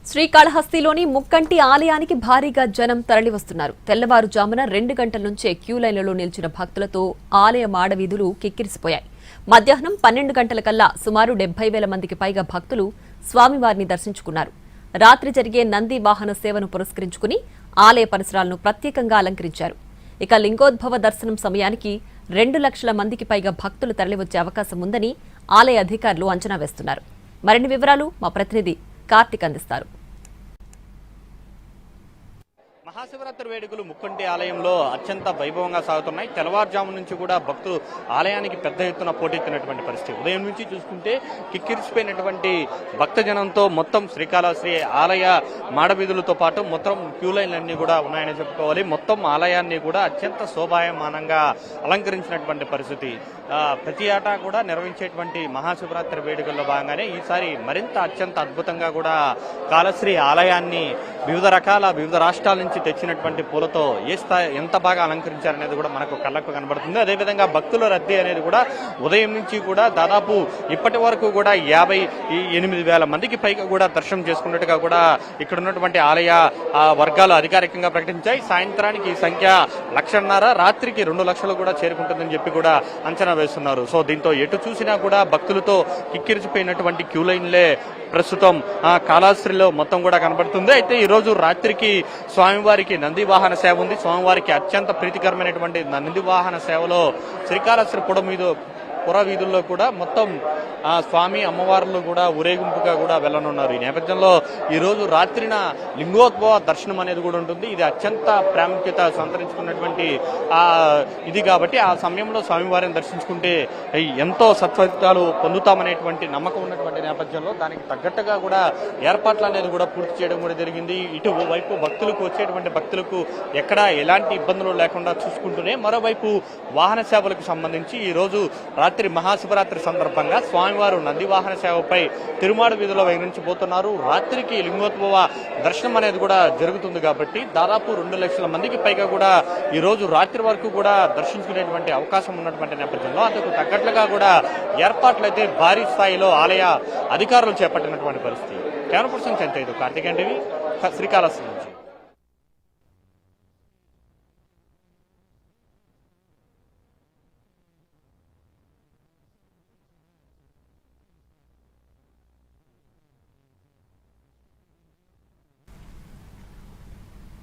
శ్రీకాళహస్తిలోని ముక్కంటి ఆలయానికి భారీగా జనం తరలివస్తున్నారు. తెల్లవారుజామున 2 గంటల నుంచే క్యూ లైన్లలో నిలిచిన భక్తులతో ఆలయ మాడవీధులు కిక్కిరిసిపోయాయి. మధ్యాహ్నం 12 గంటలకల్లా సుమారు 70,000 మందికి పైగా భక్తులు స్వామివారిని దర్శించుకున్నారు. రాత్రి జరిగే నంది వాహన సేవను పురస్కరించుకుని ఆలయ పరిసరాలను ప్రత్యేకంగా అలంకరించారు. ఇక లింగోద్భవ దర్శనం సమయానికి 2 లక్షల మందికి పైగా భక్తులు తరలివచ్చే అవకాశం ఉందని ఆలయ అధికారులు అంచనా వేస్తున్నారు. మరిన్ని వివరాలు మా ప్రతినిధి కార్తిక్ అందిస్తారు. మహాశివరాత్రి వేడుకలు ముక్కంటి ఆలయంలో అత్యంత వైభవంగా సాగుతున్నాయి. తెల్లవారుజాము నుంచి కూడా భక్తులు ఆలయానికి పెద్ద ఎత్తున పోటెత్తినటువంటి పరిస్థితి. ఉదయం నుంచి చూసుకుంటే కిక్కిరిసిపోయినటువంటి భక్తజనంతో మొత్తం శ్రీకాళహస్తి ఆలయ మాడవీధులతో పాటు మొత్తం క్యూ లైన్లన్నీ కూడా ఉన్నాయని చెప్పుకోవాలి. మొత్తం ఆలయాన్ని కూడా అత్యంత శోభాయమానంగా అలంకరించినటువంటి పరిస్థితి. ప్రతి ఏటా కూడా నిర్వహించేటువంటి మహాశివరాత్రి వేడుకల్లో భాగంగానే ఈసారి మరింత అత్యంత అద్భుతంగా కూడా కాళహస్తి ఆలయాన్ని వివిధ రాష్ట్రాల నుంచి తెచ్చినటువంటి పూలతో ఎంత బాగా అలంకరించారనేది కూడా మనకు కళ్ళకు కనబడుతుంది. అదేవిధంగా భక్తుల రద్దీ అనేది కూడా ఉదయం నుంచి కూడా దాదాపు ఇప్పటి వరకు కూడా 58,000 మందికి పైగా కూడా దర్శనం చేసుకున్నట్టుగా కూడా ఇక్కడ ఉన్నటువంటి ఆలయ వర్గాలు అధికారికంగా ప్రకటించాయి. సాయంత్రానికి ఈ సంఖ్య 1,50,000, రాత్రికి 2 లక్షలు కూడా చేరుకుంటుందని చెప్పి కూడా అంచనా వేస్తున్నారు. సో దీంతో ఎటు చూసినా కూడా భక్తులతో కిక్కిరిసిపోయినటువంటి క్యూ లైన్లే ప్రస్తుతం కాళహస్తిలో మొత్తం కూడా కనబడుతుంది. అయితే ఈ రోజు రాత్రికి స్వామివారికి నంది వాహన సేవ ఉంది. స్వామివారికి అత్యంత ప్రీతికరమైనటువంటి నంది వాహన సేవలో శ్రీకాళహస్తి పుర వీధుల్లో కూడా మొత్తం స్వామి అమ్మవార్లు కూడా ఊరేగింపుగా కూడా వెళ్లనున్నారు. ఈ నేపథ్యంలో ఈ రోజు రాత్రిన లింగోద్భవ దర్శనం అనేది కూడా ఉంటుంది. ఇది అత్యంత ప్రాముఖ్యత సంతరించుకున్నటువంటి ఇది కాబట్టి ఆ సమయంలో స్వామివారిని దర్శించుకుంటే ఎంతో సత్ఫలితాలు పొందుతామనేటువంటి నమ్మకం ఉన్నటువంటి నేపథ్యంలో దానికి తగ్గట్టుగా కూడా ఏర్పాట్లు అనేది కూడా పూర్తి చేయడం కూడా జరిగింది. ఇటువైపు వచ్చేటువంటి భక్తులకు ఎక్కడా ఎలాంటి ఇబ్బందులు లేకుండా చూసుకుంటూనే మరోవైపు వాహన సేవలకు సంబంధించి ఈ రోజు రాత్రి మహాశివరాత్రి సందర్భంగా స్వామివారు నంది వాహన సేవపై తిరుమాడ వీధిలో విహరించబోతున్నారు. రాత్రికి లింగోద్భవ దర్శనం అనేది కూడా జరుగుతుంది కాబట్టి దాదాపు 2 లక్షల మందికి పైగా కూడా ఈ రోజు రాత్రి వరకు కూడా దర్శించుకునేటువంటి అవకాశం ఉన్నటువంటి నేపథ్యంలో అందుకు తగ్గట్లుగా కూడా ఏర్పాట్లు అయితే భారీ స్థాయిలో ఆలయ అధికారులు చేపట్టినటువంటి పరిస్థితి. Camera person Karthikeyan TV, Srikalahasti.